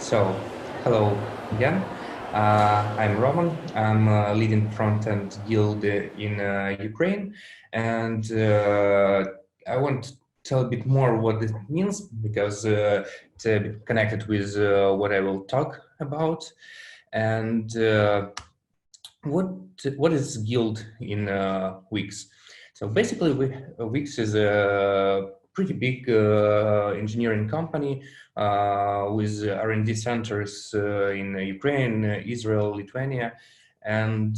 So, hello again. I'm Roman. I'm leading front-end guild in Ukraine, and I want to tell a bit more what it means because it's a bit connected with what I will talk about. And what is guild in Wix? So basically, Wix is a pretty big engineering company with R&D centers in Ukraine, Israel, Lithuania, and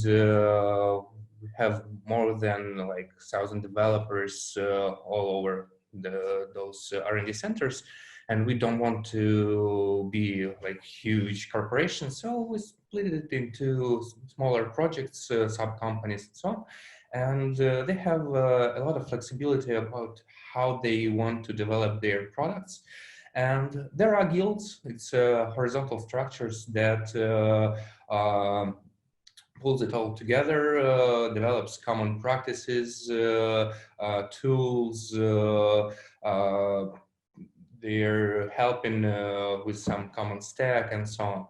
we have more than like 1,000 developers all over those R&D centers. And we don't want to be like huge corporations, so we split it into smaller projects, sub-companies, and so on. And they have a lot of flexibility about how they want to develop their products. And there are guilds. It's horizontal structures that pulls it all together, develops common practices, tools. They're helping with some common stack and so on.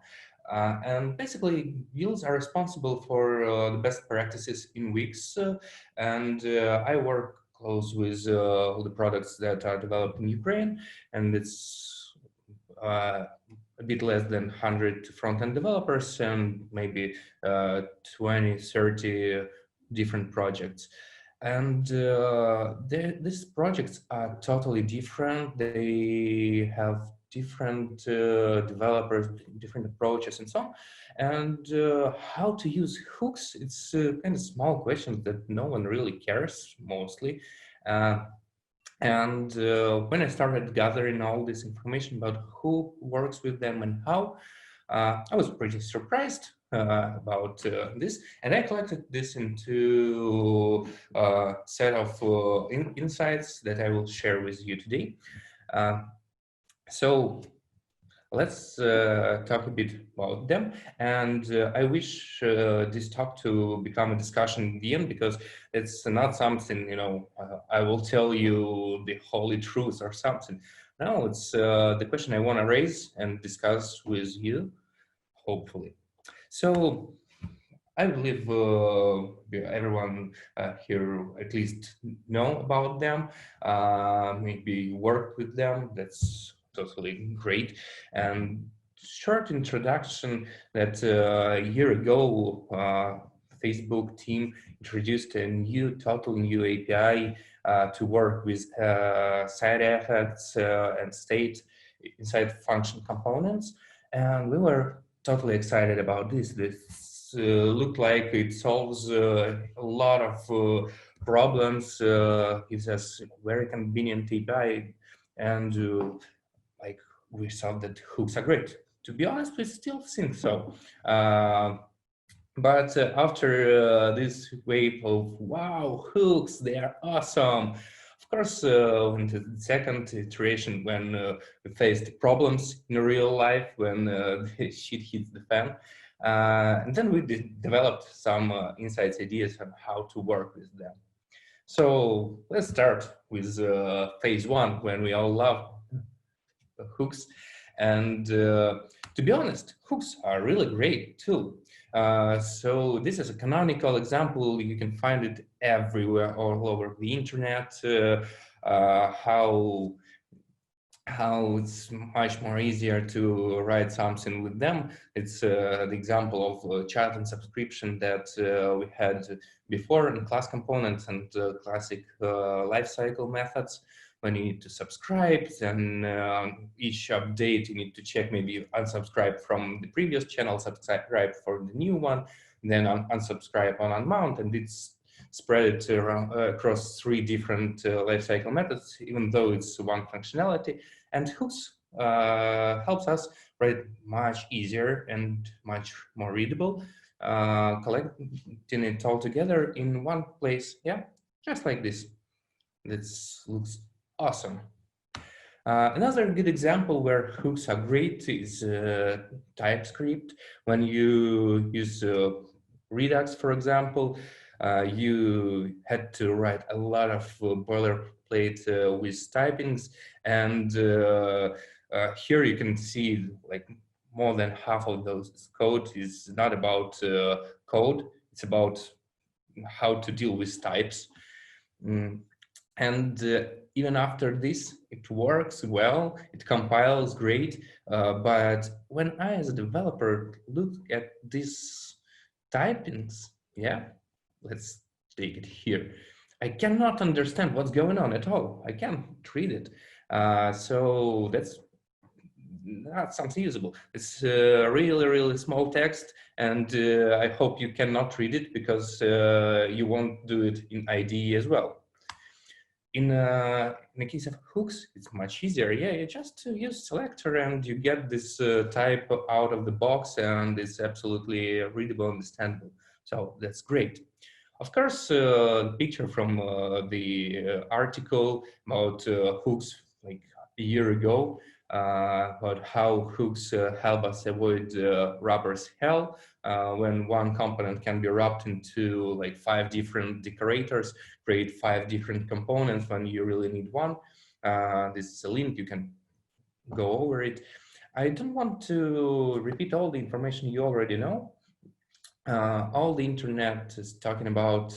And basically, guilds are responsible for the best practices in Wix. And I work close with all the products that are developed in Ukraine, and it's a bit less than 100 front-end developers and maybe 20, 30 different projects. And these projects are totally different. They have different developers, different approaches and so on. And how to use hooks, it's kind of small question that no one really cares mostly. And when I started gathering all this information about who works with them and how, I was pretty surprised about this, and I collected this into a set of insights that I will share with you today. So let's talk a bit about them, and I wish this talk to become a discussion in the end, because it's not something, I will tell you the holy truth or something. No, it's the question I want to raise and discuss with you, hopefully. So I believe everyone here at least know about them, maybe work with them. That's totally great. And short introduction that a year ago, Facebook team introduced a totally new API to work with side effects and state inside function components. And we were totally excited about this. This looked like it solves a lot of problems, gives us very convenient API, and like we thought that hooks are great. To be honest, we still think so. But after this wave of wow, hooks, they are awesome. Of course, in the second iteration, when we faced problems in real life, when the shit hits the fan, and then we developed some insights, ideas on how to work with them. So let's start with phase one, when we all love hooks. And to be honest, hooks are really great too. So this is a canonical example. You can find it everywhere, all over the internet. How it's much more easier to write something with them. It's the example of chat and subscription that we had before in class components and classic lifecycle methods. When you need to subscribe, then each update you need to check, maybe you unsubscribe from the previous channel, subscribe for the new one, then unsubscribe on unmount, and it's spread it around, across 3 different lifecycle methods, even though it's one functionality. And hooks helps us write much easier and much more readable, collecting it all together in one place. Yeah, just like this. This looks awesome. Another good example where hooks are great is Typescript. When you use Redux, for example, you had to write a lot of boilerplate with typings, and here you can see like more than half of those code is not about code, it's about how to deal with types. And even after this, it works well, it compiles great, but when I, as a developer, look at these typings, yeah, let's take it here, I cannot understand what's going on at all. I can't read it. So that's not something usable. It's really, really small text, and I hope you cannot read it because you won't do it in IDE as well. In the case of hooks, it's much easier. Yeah, you just use selector and you get this type out of the box, and it's absolutely readable, understandable. So that's great. Of course, the picture from the article about hooks like a year ago, about how hooks help us avoid wrappers hell, when one component can be wrapped into like 5 different decorators, create 5 different components when you really need one. This is a link, you can go over it. I don't want to repeat all the information you already know. All the internet is talking about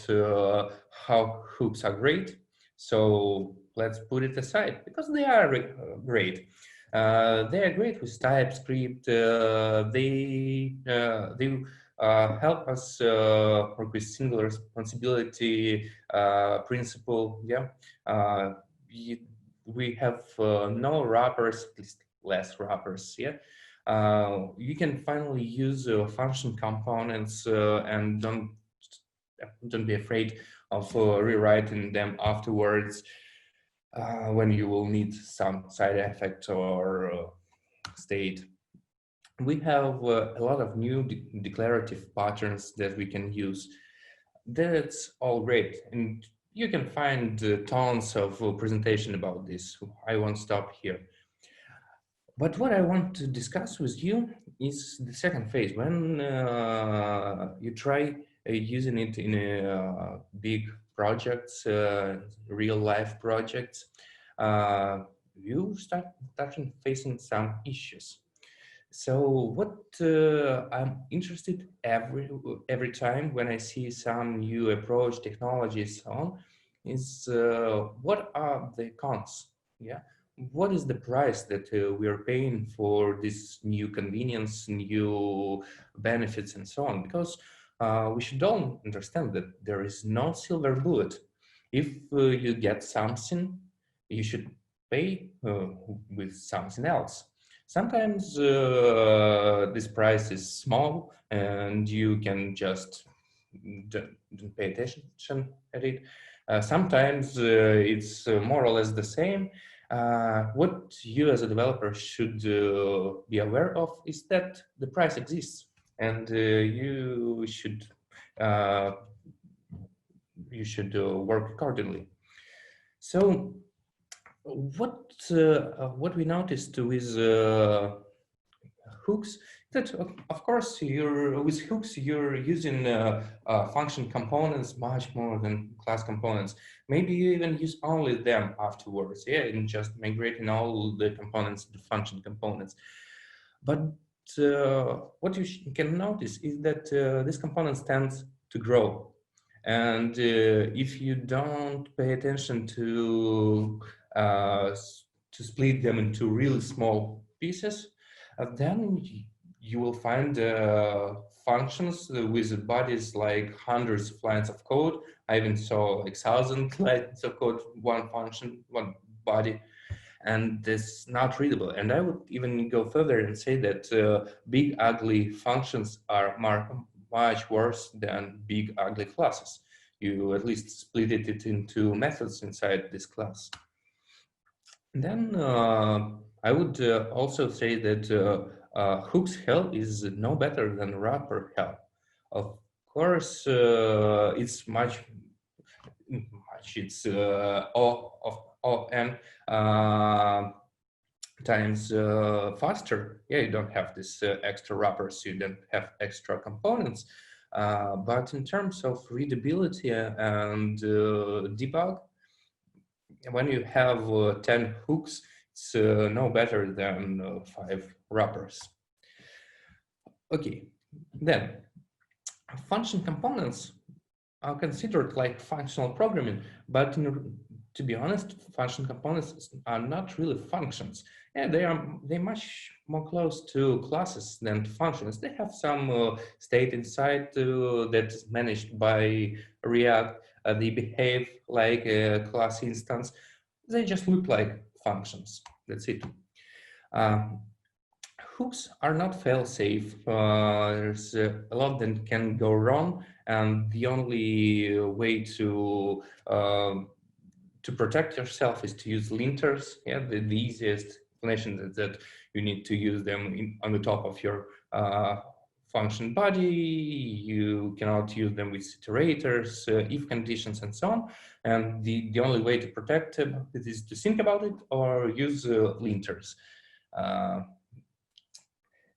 how hooks are great. So let's put it aside because they are great. They are great with TypeScript. They help us work with single responsibility principle. Yeah, we have no wrappers, at least less wrappers. Yeah. You can finally use function components and don't be afraid of rewriting them afterwards when you will need some side effect or state. We have a lot of new declarative patterns that we can use. That's all great, and you can find tons of presentation about this. I won't stop here. But what I want to discuss with you is the second phase, when you try using it in big projects, real life projects, you start facing some issues. So what I'm interested every time when I see some new approach, technologies, so on, is what are the cons? Yeah, what is the price that we are paying for this new convenience, new benefits, and so on? Because we should all understand that there is no silver bullet. If you get something, you should pay with something else. Sometimes this price is small and you can just don't pay attention at it. Sometimes it's more or less the same. What you as a developer should be aware of is that the price exists, and you should work accordingly. So what we noticed with hooks, that of course with hooks you're using function components much more than class components. Maybe you even use only them afterwards, yeah, and just migrating all the components to function components. But what you can notice is that this component tends to grow, and if you don't pay attention to split them into really small pieces, then you will find functions with bodies like hundreds of lines of code. I even saw like 1,000 lines of code, one function, one body, and it's not readable. And I would even go further and say that big ugly functions are much worse than big ugly classes. You at least split it into methods inside this class. And then I would also say that hooks hell is no better than wrapper hell. Of course, it's it's O of n times faster. Yeah, you don't have this extra wrappers, you don't have extra components. But in terms of readability and debug, when you have 10 hooks, it's no better than 5 wrappers. Okay, then function components are considered like functional programming, but to be honest, function components are not really functions. Yeah, they're much more close to classes than to functions. They have some state inside that is managed by React. They behave like a class instance. They just look like functions. That's it. Um, Hooks are not fail-safe. There's a lot that can go wrong, and the only way to protect yourself is to use linters. Yeah, the easiest explanation is that you need to use them on the top of your function body. You cannot use them with iterators, if conditions, and so on. And the only way to protect them is to think about it or use linters. Uh,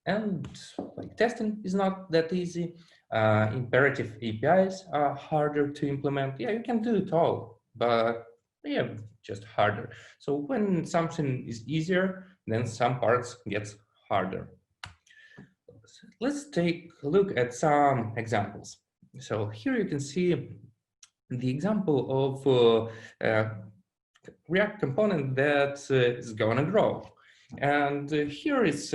and like testing is not that easy. Imperative APIs are harder to implement. Yeah, you can do it all, but yeah, just harder. So when something is easier, then some parts gets harder. Let's take a look at some examples. So here you can see the example of React component that is gonna grow. And here is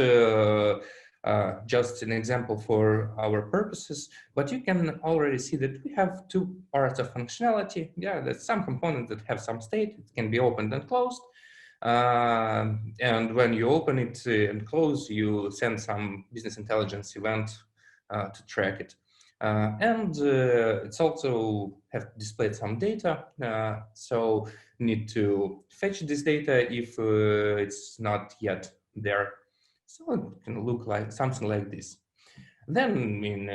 just an example for our purposes, but you can already see that we have two parts of functionality. Yeah, there's some components that have some state, it can be opened and closed. And when you open it and close, you send some business intelligence event to track it. And it's also have displayed some data. So need to fetch this data if it's not yet there. So it can look like something like this. Then in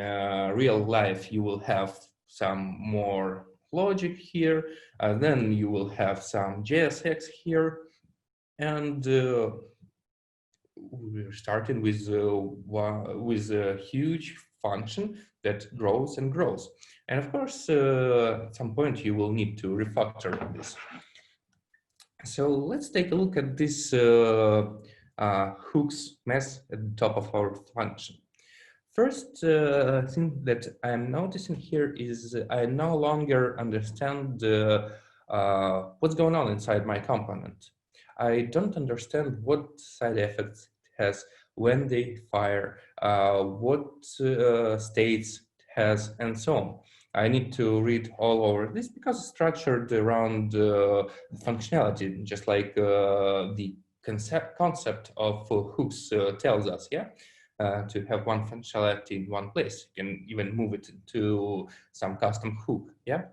real life, you will have some more logic here. Then you will have some JSX here. And we're starting with a huge function that grows and grows. And of course, at some point, you will need to refactor this. So let's take a look at this hooks mess at the top of our function. First thing that I'm noticing here is I no longer understand what's going on inside my component. I don't understand what side effects it has, when they fire, what states it has, and so on. I need to read all over this because it's structured around functionality, just like the concept of hooks tells us, yeah? To have one functionality in one place. You can even move it to some custom hook, yeah?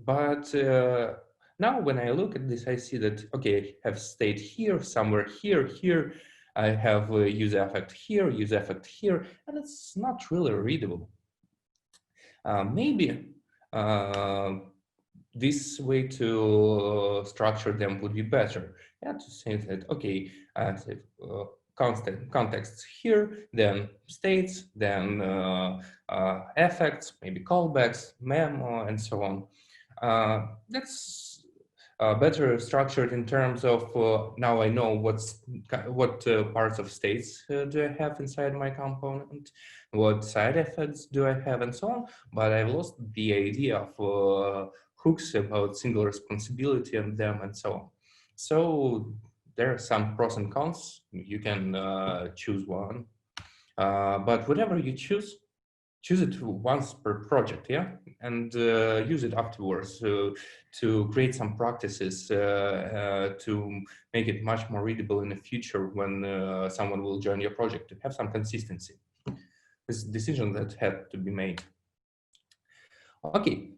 But now when I look at this, I see that, okay, I have state here, somewhere here, here. I have user effect here, and it's not really readable. Maybe this way to structure them would be better. Yeah, to say that, okay, contexts here, then states, then effects, maybe callbacks, memo, and so on. That's better structured in terms of now I know what parts of states do I have inside my component, what side effects do I have, and so on. But I've lost the idea of hooks about single responsibility on them and so on. So there are some pros and cons. You can choose one, but whatever you choose it once per project, yeah, and use it afterwards to create some practices to make it much more readable in the future when someone will join your project, to have some consistency. This is a decision that had to be made. Okay,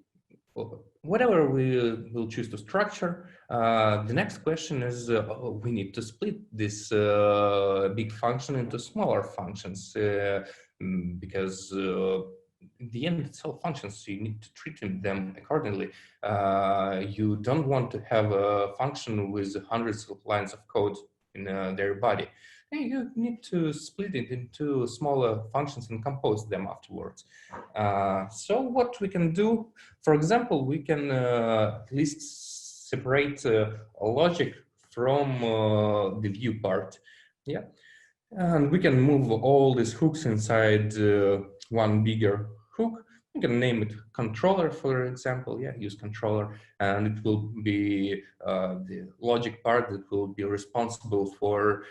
whatever we will choose to structure, the next question is we need to split this big function into smaller functions because in the end it's all functions, so you need to treat them accordingly. You don't want to have a function with hundreds of lines of code in their body. You need to split it into smaller functions and compose them afterwards. So what we can do, for example, we can at least separate logic from the view part. Yeah. And we can move all these hooks inside one bigger hook. You can name it controller, for example. Yeah, use controller, and it will be the logic part that will be responsible for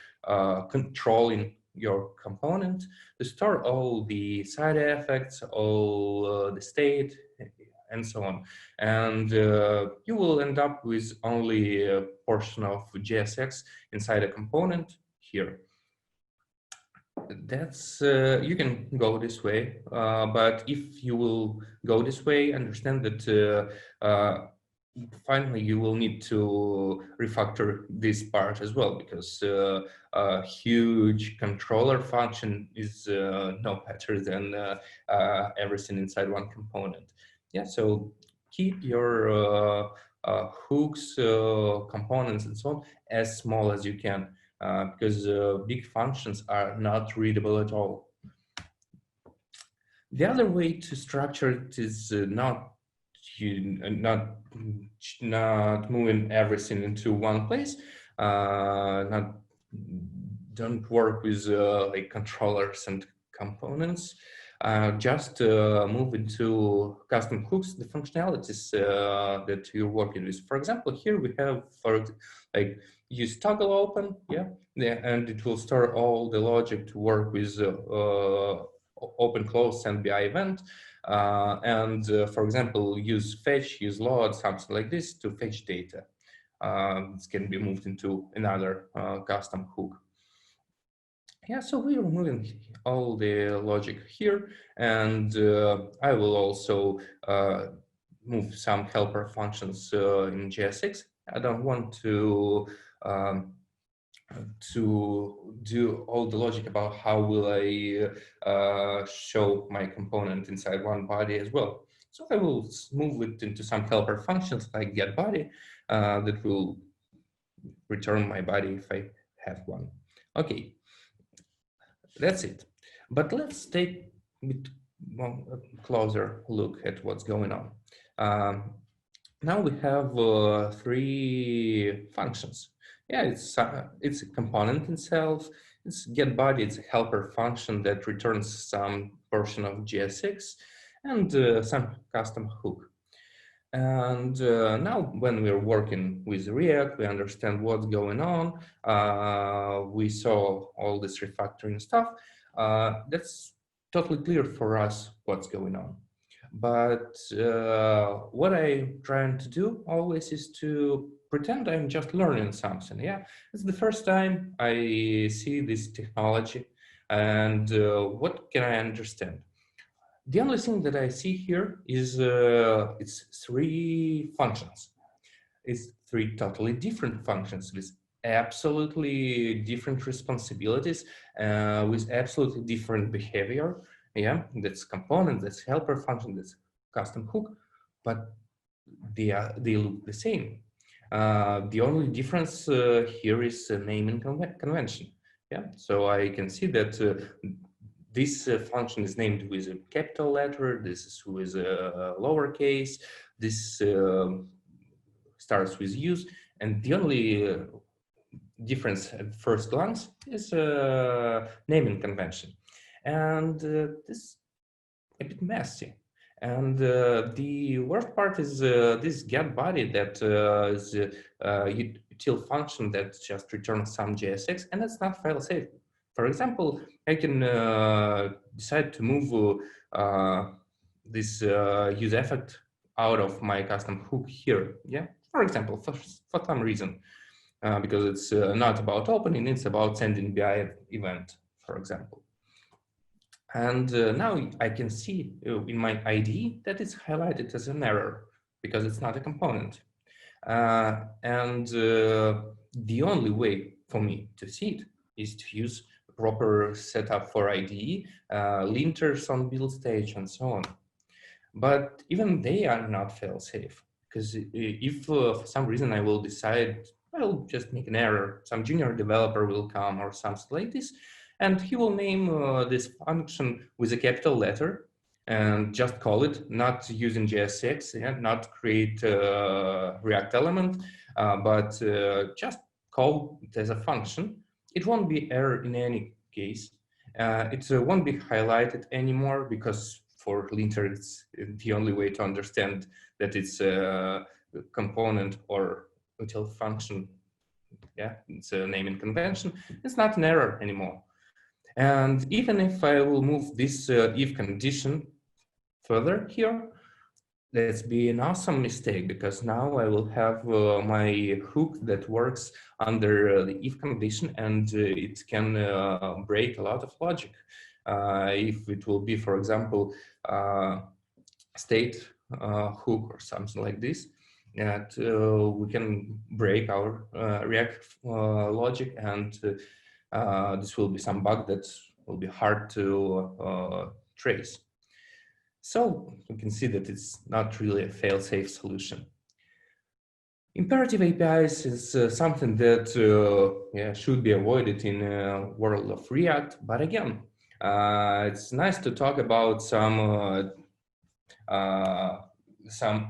controlling your component to store all the side effects, all the state, and so on. And you will end up with only a portion of JSX inside a component here. That's you can go this way, but if you will go this way, understand that finally you will need to refactor this part as well, because a huge controller function is no better than everything inside one component. Yeah, so keep your hooks, components, and so on as small as you can. Because big functions are not readable at all. The other way to structure it is not moving everything into one place. Don't work with like controllers and components. Just move into custom hooks the functionalities that you're working with. For example, here we have like use toggle open, and it will store all the logic to work with open close NBI event. For example, use fetch, use load, something like this to fetch data. This can be moved into another custom hook. Yeah, so we are moving all the logic here, and I will also move some helper functions in JSX. I don't want to do all the logic about how will I show my component inside one body as well. So I will move it into some helper functions like get body that will return my body if I have one. Okay, that's it. But let's take a closer look at what's going on. Now we have three functions. Yeah, it's a component itself. It's get body. It's a helper function that returns some portion of JSX and some custom hook. And now when we're working with React, we understand what's going on. We saw all this refactoring stuff. That's totally clear for us what's going on. But what I'm trying to do always is to pretend I'm just learning something. Yeah, it's the first time I see this technology, and what can I understand? The only thing that I see here is it's three functions. It's three totally different functions with absolutely different responsibilities, with absolutely different behavior. Yeah, that's component, that's helper function, that's custom hook, but they look the same. The only difference here is naming convention. Yeah, so I can see that this function is named with a capital letter, this is with a lowercase, this starts with use, and the only difference at first glance is naming convention. And this is a bit messy. And the worst part is this get body that is a util function that just returns some JSX, and it's not file safe. For example, I can decide to move this use effect out of my custom hook here. Yeah, for example, for some reason, because it's not about opening, it's about sending BI event, for example. And now I can see in my IDE that it's highlighted as an error because it's not a component. The only way for me to see it is to use a proper setup for IDE, linters on build stage, and so on. But even they are not fail-safe, because if for some reason I will decide I'll just make an error, some junior developer will come or something like this, and he will name this function with a capital letter and just call it, not using JSX, not create a React element, but just call it as a function. It won't be error in any case. It won't be highlighted anymore because for linter it's the only way to understand that it's a component or util function. Yeah, it's a naming convention. It's not an error anymore. And even if I will move this if condition further here, let's be an awesome mistake, because now I will have my hook that works under the if condition, and it can break a lot of logic. If it will be, for example, state hook or something like this, that we can break our React logic, and this will be some bug that will be hard to trace. So we can see that it's not really a fail-safe solution. Imperative APIs is something that should be avoided in a world of React. But again, it's nice to talk about some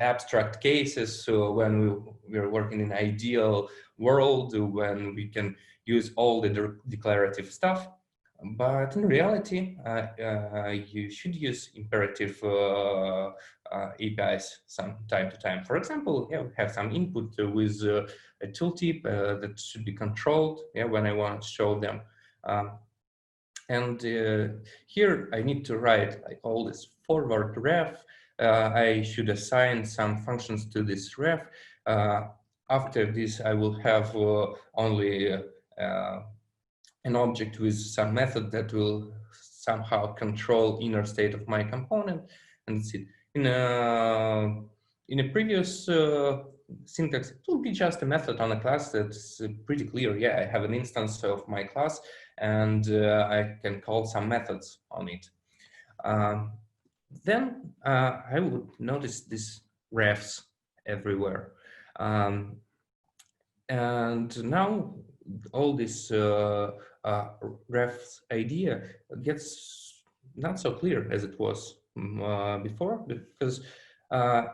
abstract cases when we're working in an ideal world, when we can use all the declarative stuff. But in reality, you should use imperative APIs some time to time. For example, we have some input with a tooltip that should be controlled when I want to show them. And here I need to write like all this forward ref. I should assign some functions to this ref. After this, I will have only an object with some method that will somehow control inner state of my component. And that's it. In a previous syntax, it will be just a method on a class that's pretty clear. Yeah, I have an instance of my class, and I can call some methods on it. Then I would notice these refs everywhere. And now all this refs idea gets not so clear as it was before, because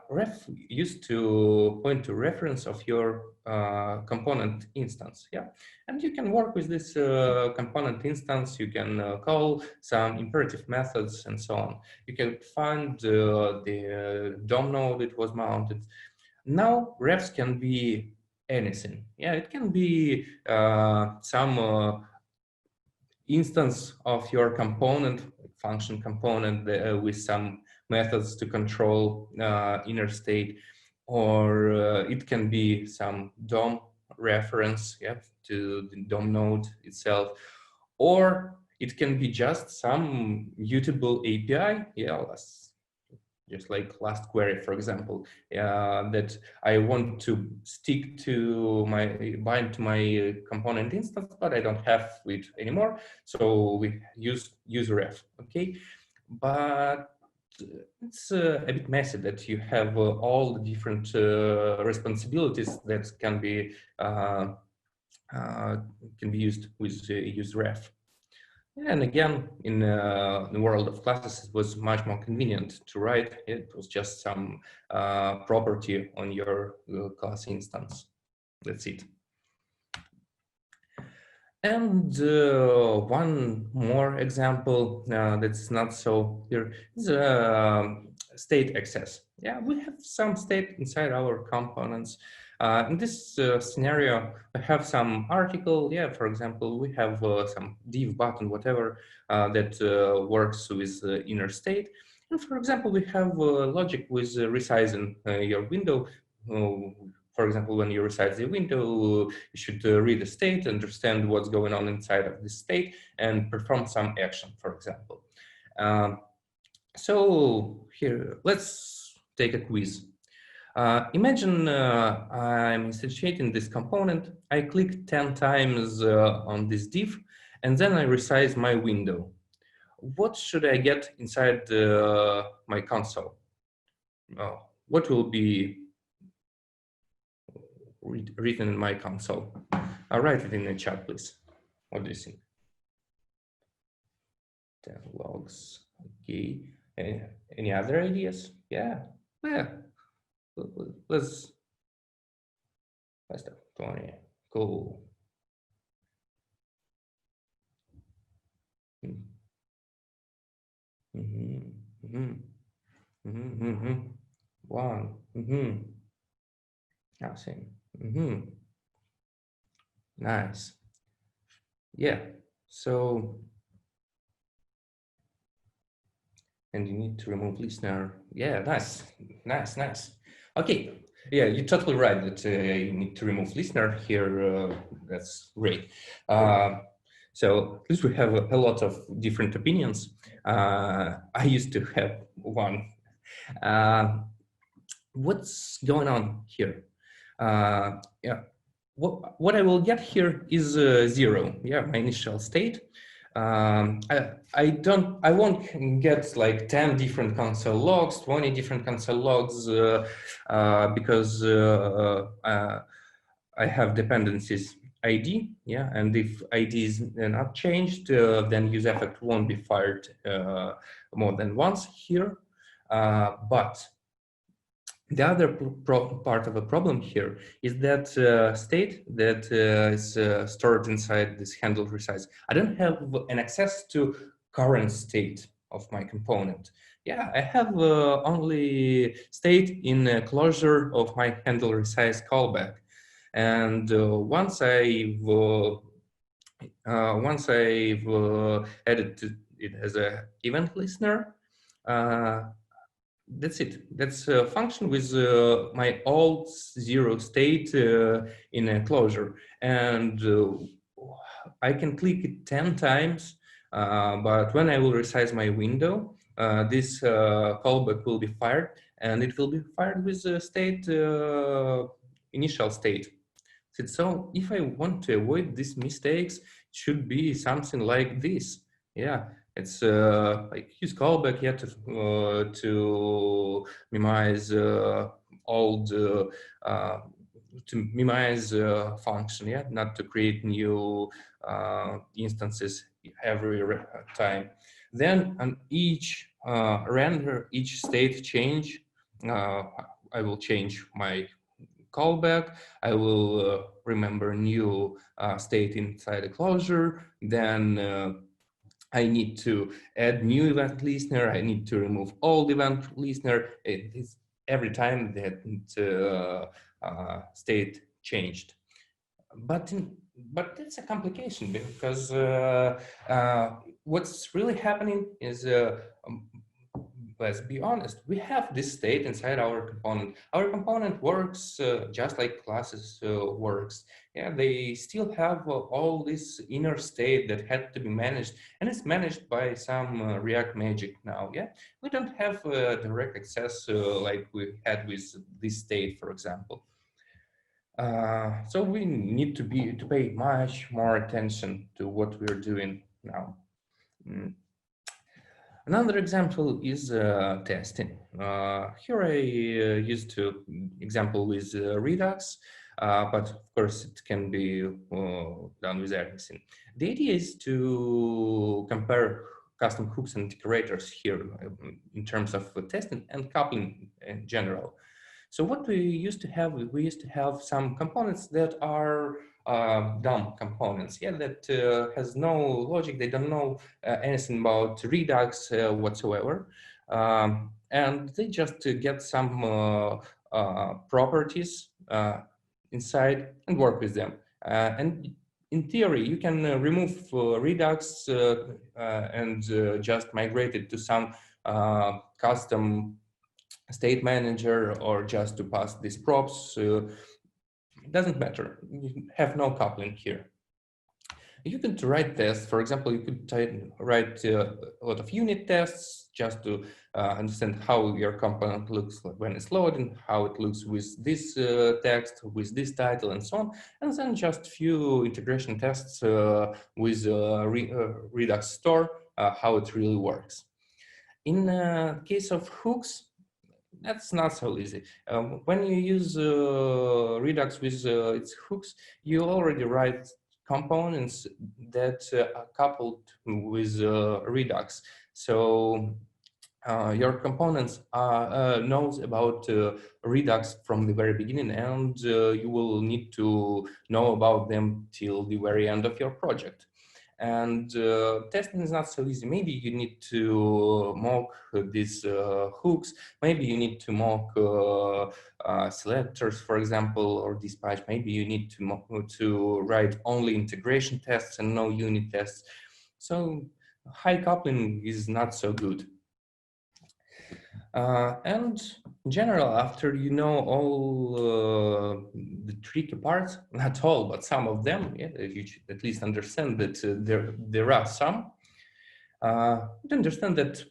ref used to point to reference of your component instance, and you can work with this component instance. You can call some imperative methods and so on. You can find the DOM node it was mounted. Now refs can be anything. It can be some instance of your component, function component with some methods to control inner state, or it can be some DOM reference to the DOM node itself, or it can be just some mutable API, just like last query, for example, that I want to stick to bind to my component instance, but I don't have it anymore. So we use ref, okay? But it's a bit messy that you have all the different responsibilities that can be used with use ref. And again, in the world of classes, it was much more convenient to write. It was just some property on your class instance. That's it. And one more example that's not so clear is state access. We have some state inside our components. In this scenario, we have some article. For example, we have some div button, whatever, that works with inner state. And for example, we have logic with resizing your window. For example, when you resize the window, you should read the state, understand what's going on inside of the state, and perform some action, for example. So here, let's take a quiz. Imagine I'm instantiating this component. I click 10 times on this div, and then I resize my window. What should I get inside my console? What will be written in my console? I'll write it in the chat, please. What do you think? 10 logs. Okay. Any other ideas? Let's start 20. Cool. Mm-hmm. Mm-hmm. Mm-hmm. Mm-hmm. One. Mm-hmm. Nothing. Mm-hmm. Nice. Yeah. So, and you need to remove listener. Yeah, nice. Nice, nice. Okay. Yeah, you're totally right that you need to remove listener here. That's great. Uh, so at least we have a lot of different opinions. I used to have one. Uh, what's going on here? Yeah, what I will get here is 0. Yeah, my initial state. I won't get like 10 different console logs, 20 different console logs because I have dependencies ID, yeah, and if ID is not changed, then use effect won't be fired more than once here. But the other part of the problem here is that state that is stored inside this handle resize. I don't have an access to current state of my component. Yeah, I have only state in closure of my handle resize callback. And once I've added it as a event listener, uh, that's it. That's a function with my old 0 state in a closure. And I can click it 10 times, but when I will resize my window, this callback will be fired, and it will be fired with the state initial state. So if I want to avoid these mistakes, it should be something like this. Yeah, it's like use callback yet to minimize old to minimize function. Yeah, not to create new instances every time. Then on each render, each state change, I will change my callback. I will remember new state inside a closure. Then I need to add new event listener. I need to remove old event listener. It is every time that state changed. But it's a complication because what's really happening is um, let's be honest, we have this state inside our component. Our component works just like classes works. Yeah, they still have all this inner state that had to be managed, and it's managed by some React magic now. Yeah, we don't have direct access like we had with this state, for example. So we need to pay much more attention to what we're doing now. Mm. Another example is testing. Here I used to example with Redux, but of course it can be done with everything. The idea is to compare custom hooks and decorators here in terms of testing and coupling in general. So what we used to have some components that are dumb components, yeah, that has no logic. They don't know anything about Redux whatsoever, and they just get some properties inside and work with them. And in theory, you can remove Redux and just migrate it to some custom state manager or just to pass these props. It doesn't matter. You have no coupling here. You could write tests. For example, you could write a lot of unit tests just to understand how your component looks like when it's loading, how it looks with this text, with this title, and so on. And then just few integration tests with Redux store, how it really works. In case of hooks, that's not so easy. When you use Redux with its hooks, you already write components that are coupled with Redux. So your components knows about Redux from the very beginning, and you will need to know about them till the very end of your project. And testing is not so easy. Maybe you need to mock these hooks. Maybe you need to mock selectors, for example, or dispatch. Maybe you need to write only integration tests and no unit tests. So high coupling is not so good. And in general, after you know all the tricky parts, not all, but some of them, yeah, you should at least understand that there are some. You understand that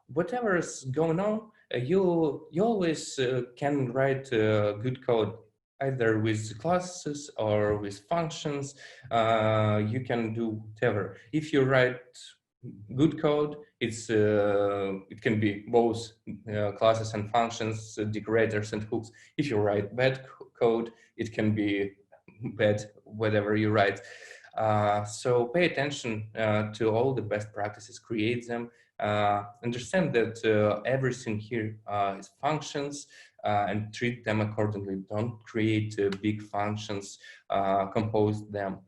whatever is going on, you always can write good code either with classes or with functions. You can do whatever. If you write good code, it can be both classes and functions, decorators and hooks. If you write bad code, it can be bad whatever you write. So pay attention to all the best practices, create them. Understand that everything here is functions and treat them accordingly. Don't create big functions, compose them.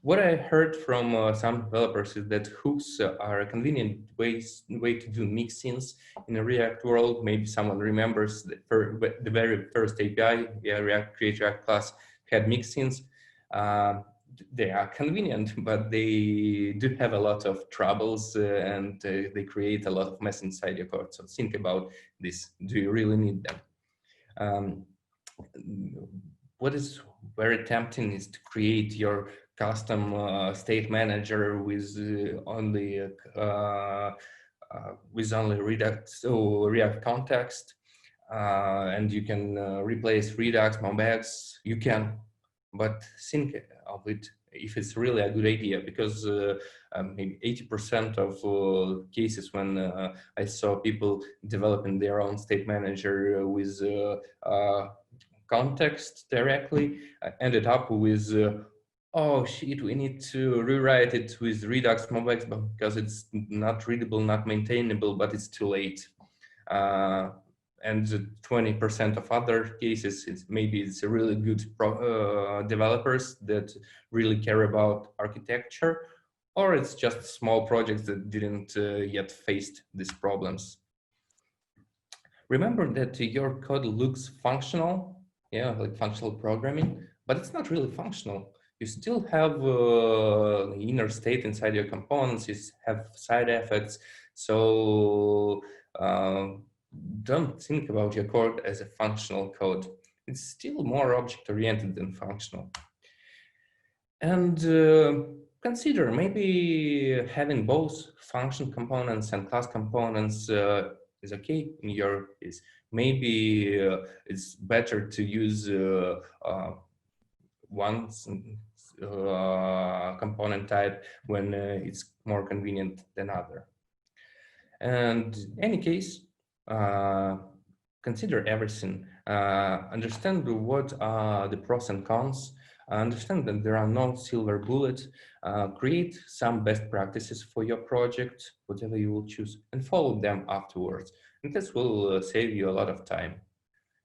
What I heard from some developers is that hooks are a convenient way to do mixins in a React world. Maybe someone remembers the very first API, yeah, React Create React Class had mixins. They are convenient, but they do have a lot of troubles and they create a lot of mess inside your code. So think about this. Do you really need them? What is very tempting is to create your custom state manager with only React context, and you can replace Redux, Mombax. You can, but think of it if it's really a good idea, because maybe 80% of cases when I saw people developing their own state manager with context directly, ended up with oh shit, we need to rewrite it with Redux Mombax because it's not readable, not maintainable, but it's too late. And 20% of other cases, maybe it's a really good developers that really care about architecture, or it's just small projects that didn't yet faced these problems. Remember that your code looks functional, yeah, like functional programming, but it's not really functional. You still have the inner state inside your components, you have side effects. So don't think about your code as a functional code. It's still more object-oriented than functional. And consider maybe having both function components and class components is okay in your case. Maybe it's better to use one component type when it's more convenient than other. And in any case, consider everything. Understand what are the pros and cons. Understand that there are no silver bullets. Create some best practices for your project, whatever you will choose, and follow them afterwards. And this will save you a lot of time.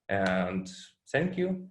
And thank you.